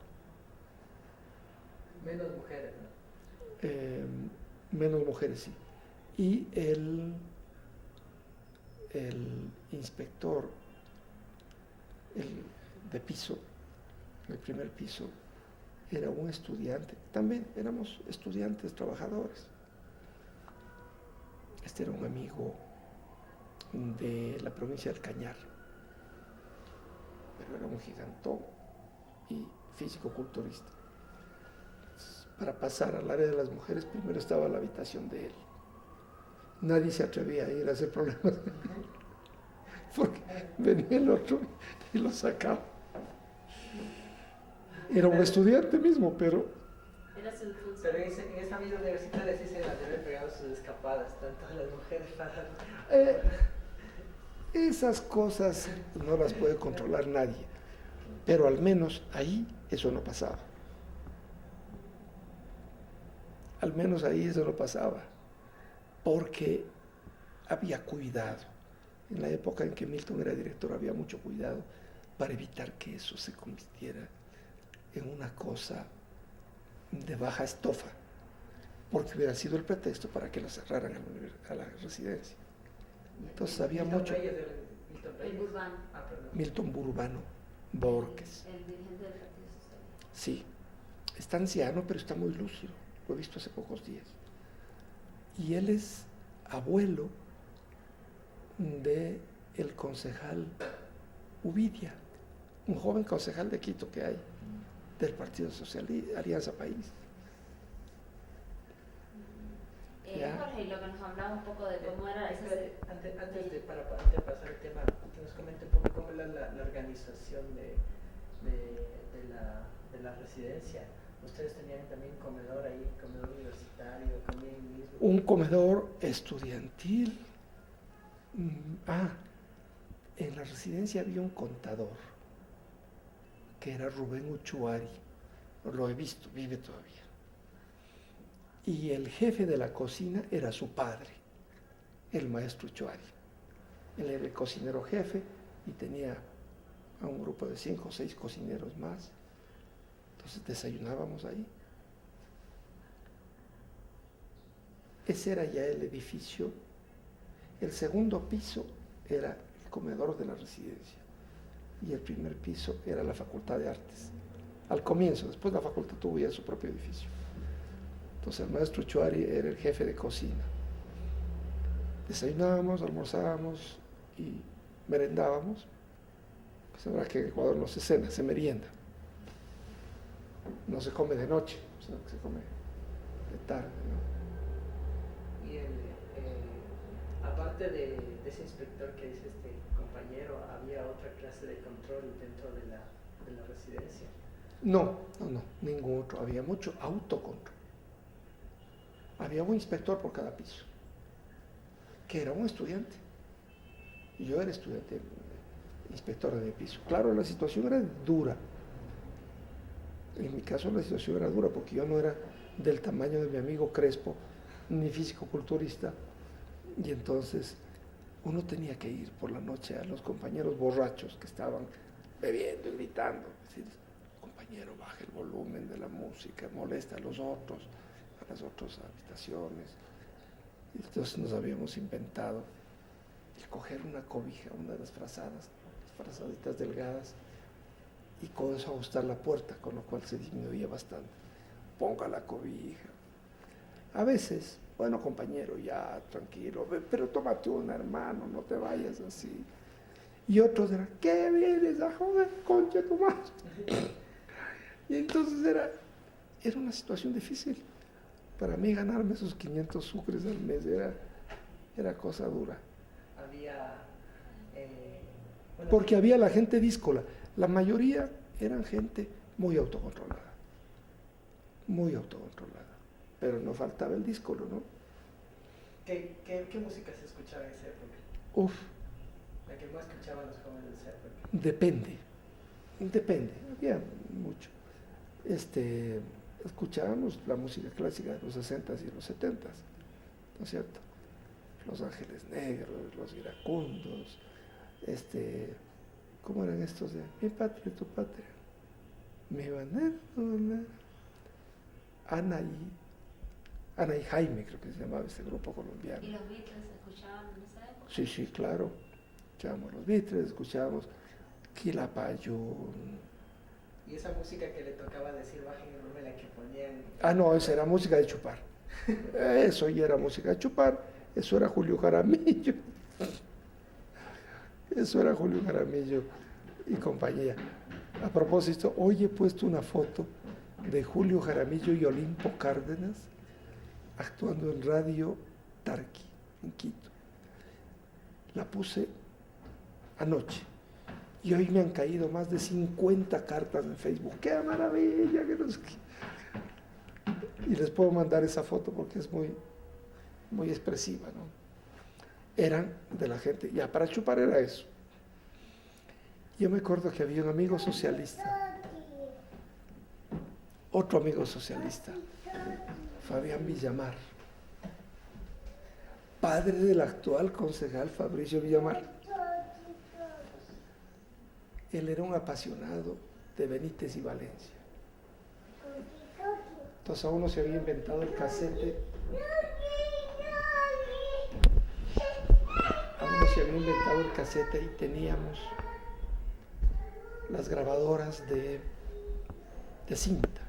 Menos mujeres, ¿no? Menos mujeres, sí. Y el inspector de piso, el primer piso, era un estudiante. También éramos estudiantes trabajadores. Este era un amigo de la provincia del Cañar, pero era un gigantón y físico-culturista. Para pasar al área de las mujeres, primero estaba la habitación de él. Nadie se atrevía a ir a hacer problemas, porque venía el otro y lo sacaba. Era un estudiante mismo, pero Era su función. Pero en esa misma universidad sí se las debe pegado sus escapadas, tanto a las mujeres para... esas cosas no las puede controlar nadie. Pero al menos ahí eso no pasaba. Al menos ahí eso no pasaba, porque había cuidado. En la época en que Milton era director había mucho cuidado para evitar que eso se convirtiera en una cosa de baja estofa, porque hubiera sido el pretexto para que lo cerraran a la residencia. Entonces había mucho. El Burbano, Ah, perdón. Milton Burbano Borges. el dirigente del Partido Socialista. Sí, está anciano, pero está muy lúcido. Lo he visto hace pocos días. Y él es abuelo de el concejal Uvidia, un joven concejal de Quito que hay, del Partido Socialista, Alianza País. Es Ya. Jorge lo que nos hablaba un poco de cómo era esa... Antes de pasar el tema, que nos comente un poco cómo era la organización de la residencia. ¿Ustedes tenían también comedor ahí, comedor universitario, comían mismo? Un comedor estudiantil. En la residencia había un contador, que era Rubén Uchuari. Lo he visto, vive todavía. Y el jefe de la cocina era su padre, el maestro Uchuari. Él era el cocinero jefe y tenía a un grupo de 5 o 6 cocineros más. Entonces desayunábamos ahí. Ese era ya el edificio. El segundo piso era el comedor de la residencia y el primer piso era la Facultad de Artes. Al comienzo, después la facultad tuvo ya su propio edificio. Entonces el maestro Chuari era el jefe de cocina. Desayunábamos, almorzábamos y merendábamos. Pues ahora que en Ecuador no se cena, se merienda. No se come de noche, sino que se come de tarde, ¿no? Y aparte de ese inspector que dice este compañero, ¿había otra clase de control dentro de la residencia? No, ningún otro. Había mucho autocontrol. Había un inspector por cada piso, que era un estudiante. Y yo era estudiante, inspector de mi piso. Claro, la situación era dura. En mi caso la situación era dura porque yo no era del tamaño de mi amigo Crespo, ni físico-culturista, y entonces uno tenía que ir por la noche a los compañeros borrachos que estaban bebiendo y gritando, decir, compañero, baja el volumen de la música, molesta a los otros, a las otras habitaciones. Y entonces nos habíamos inventado el coger una cobija, una de las frazadas, las frazaditas delgadas, y con eso ajustar la puerta, con lo cual se disminuía bastante. Ponga la cobija. A veces, bueno, compañero, ya, tranquilo, pero tómate una, hermano, no te vayas así. Y otros eran, ¿qué vienes a joder, concha tu madre? Y entonces era una situación difícil. Para mí ganarme esos 500 sucres al mes era cosa dura. Porque había la gente díscola. La mayoría eran gente muy autocontrolada, pero no faltaba el díscolo, ¿no? ¿Qué música se escuchaba en esa época? La que más escuchaban los jóvenes de esa época. Depende, había mucho. Escuchábamos la música clásica de los 60s y los 70s, ¿no es cierto? Los Ángeles Negros, los Iracundos, ¿cómo eran estos de mi patria, tu patria? Mi bandera, tu bandera. Ana y Jaime, creo que se llamaba este grupo colombiano. ¿Y los Beatles escuchaban en esa época? Sí, claro. Escuchábamos los Beatles, escuchábamos Quilapayún. ¿Y esa música que le tocaba decir bajen el volumen, la que ponían? No, esa era música de chupar. Eso ya era música de chupar. Eso era Julio Jaramillo. Eso era Julio Jaramillo y compañía. A propósito, hoy he puesto una foto de Julio Jaramillo y Olimpo Cárdenas actuando en Radio Tarqui, en Quito. La puse anoche y hoy me han caído más de 50 cartas en Facebook. ¡Qué maravilla! Que no sé qué. Y les puedo mandar esa foto porque es muy, muy expresiva, ¿no? Eran de la gente, ya para chupar era eso. Yo me acuerdo que había un amigo socialista, otro amigo socialista, Fabián Villamar, padre del actual concejal Fabricio Villamar. Él era un apasionado de Benítez y Valencia. Entonces a uno se había inventado el casete. Y teníamos las grabadoras de cinta.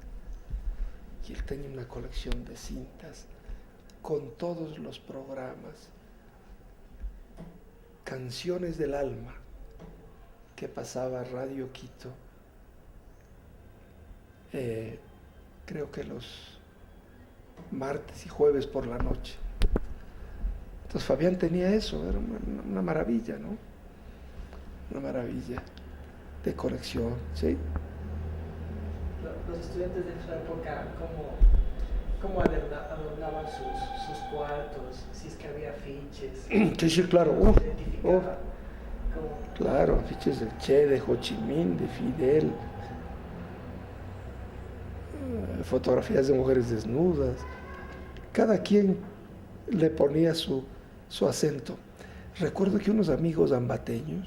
Y él tenía una colección de cintas con todos los programas, Canciones del Alma, que pasaba Radio Quito, creo que los martes y jueves por la noche. Entonces Fabián tenía eso, era una maravilla, ¿no? Una maravilla de conexión, ¿sí? Los estudiantes de esa época, ¿cómo adornaban sus cuartos? Si es que había afiches. Sí, sí, claro. ¿Cómo se identificaba? Claro, afiches del Che, de Ho Chi Minh, de Fidel, fotografías de mujeres desnudas. Cada quien le ponía su acento. Recuerdo que unos amigos ambateños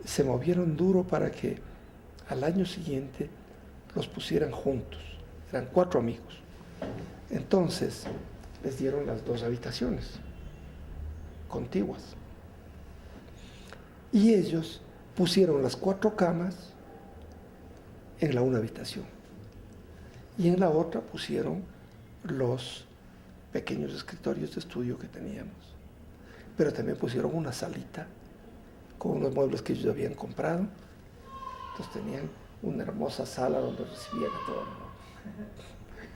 se movieron duro para que al año siguiente los pusieran juntos. Eran 4 amigos. Entonces les dieron las 2 habitaciones contiguas. Y ellos pusieron las 4 camas en la una habitación. Y en la otra pusieron los pequeños escritorios de estudio que teníamos. Pero también pusieron una salita con unos muebles que ellos habían comprado. Entonces tenían una hermosa sala donde recibían a todo el mundo.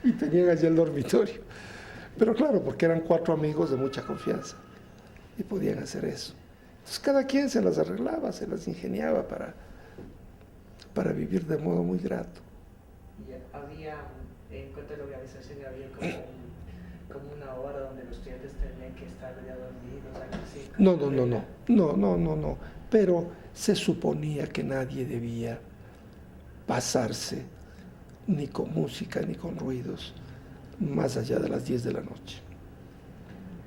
Y tenían allí el dormitorio. Pero claro, porque eran 4 amigos de mucha confianza y podían hacer eso. Entonces cada quien se las arreglaba, se las ingeniaba para vivir de modo muy grato. Y había, en cuanto a la organización, había como una hora donde los estudiantes tenían que estar ya dormidos, algo así. No. Pero se suponía que nadie debía pasarse ni con música ni con ruidos más allá de las 10 de la noche.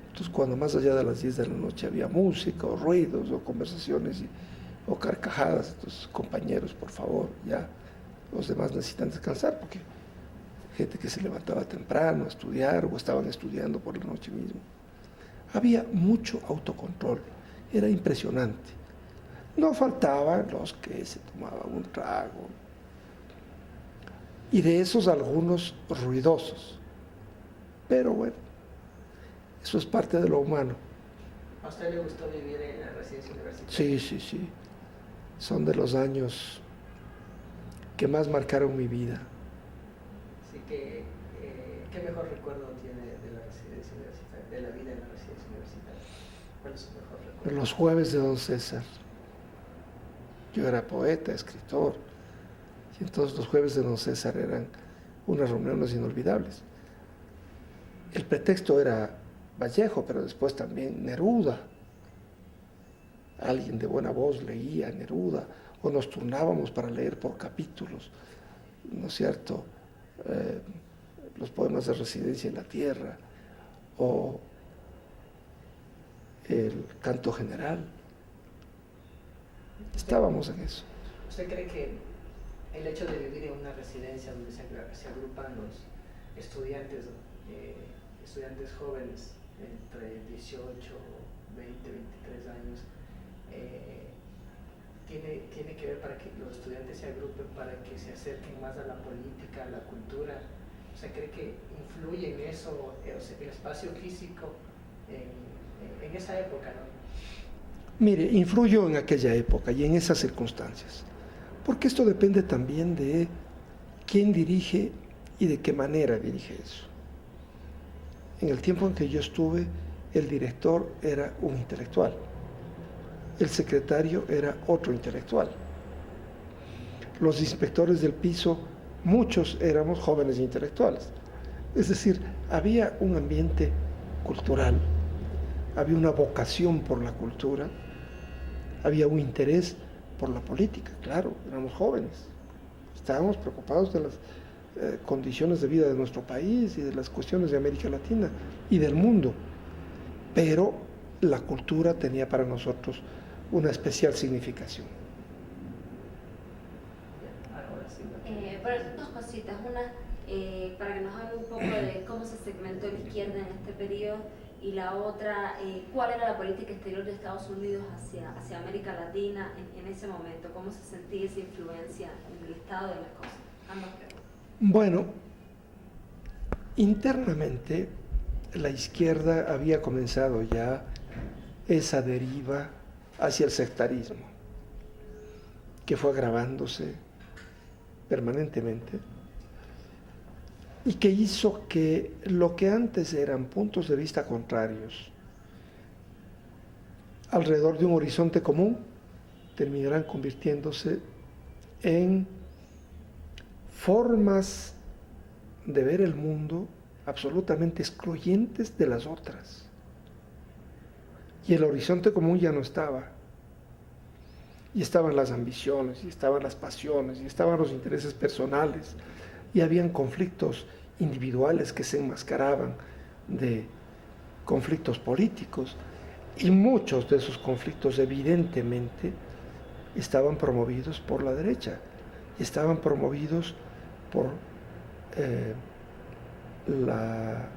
Entonces, cuando más allá de las 10 de la noche había música o ruidos o conversaciones o carcajadas, entonces, compañeros, por favor, ya los demás necesitan descansar, porque gente que se levantaba temprano a estudiar o estaban estudiando por la noche mismo. Había mucho autocontrol, era impresionante. No faltaban los que se tomaban un trago, y de esos algunos ruidosos. Pero bueno, eso es parte de lo humano. ¿A usted le gustó vivir en la residencia universitaria? Sí. Son de los años que más marcaron mi vida. Así que, ¿qué mejor recuerdo tiene de la residencia universitaria, de la vida en la residencia universitaria? ¿Cuál es su mejor recuerdo? Los jueves de Don César. Yo era poeta, escritor, y entonces los jueves de Don César eran unas reuniones inolvidables. El pretexto era Vallejo, pero después también Neruda. Alguien de buena voz leía Neruda, o nos turnábamos para leer por capítulos, ¿no es cierto? Los poemas de Residencia en la Tierra, o el canto general. Estábamos en eso. ¿Usted cree que el hecho de vivir en una residencia donde se agrupan los estudiantes, estudiantes jóvenes entre 18, 20, 23 años, tiene que ver para que los estudiantes se agrupen, para que se acerquen más a la política, a la cultura? O sea, ¿cree que influye en eso, el espacio físico en esa época, no? Mire, influyó en aquella época y en esas circunstancias, porque esto depende también de quién dirige y de qué manera dirige eso. En el tiempo en que yo estuve, el director era un intelectual, el secretario era otro intelectual, los inspectores del piso, muchos éramos jóvenes intelectuales. Es decir, había un ambiente cultural, había una vocación por la cultura, había un interés por la política, claro, éramos jóvenes, estábamos preocupados de las condiciones de vida de nuestro país y de las cuestiones de América Latina y del mundo, pero la cultura tenía para nosotros una especial significación. Bueno, dos cositas. Una, para que nos hable un poco de cómo se segmentó la izquierda en este periodo, y la otra, cuál era la política exterior de Estados Unidos hacia América Latina en ese momento, cómo se sentía esa influencia en el estado de las cosas. Ambas preguntas. Bueno, internamente la izquierda había comenzado ya esa deriva hacia el sectarismo, que fue agravándose permanentemente, y que hizo que lo que antes eran puntos de vista contrarios alrededor de un horizonte común terminarán convirtiéndose en formas de ver el mundo absolutamente excluyentes de las otras. Y el horizonte común ya no estaba. Y estaban las ambiciones, y estaban las pasiones, y estaban los intereses personales, y habían conflictos individuales que se enmascaraban de conflictos políticos. Y muchos de esos conflictos evidentemente estaban promovidos por la derecha, y estaban promovidos por,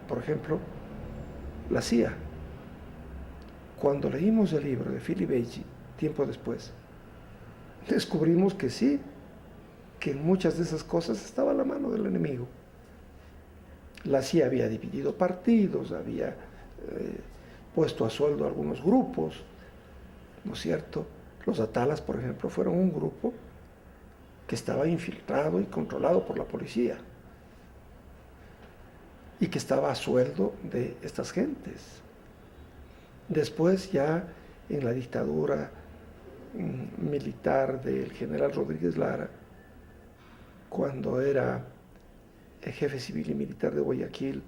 por ejemplo, la CIA. Cuando leímos el libro de Philip Agee, tiempo después, descubrimos que sí, que en muchas de esas cosas estaba la mano del enemigo. La CIA había dividido partidos, había puesto a sueldo a algunos grupos, ¿no es cierto? Los Atalas, por ejemplo, fueron un grupo que estaba infiltrado y controlado por la policía y que estaba a sueldo de estas gentes. Después, ya en la dictadura militar del general Rodríguez Lara, cuando era el jefe civil y militar de Guayaquil,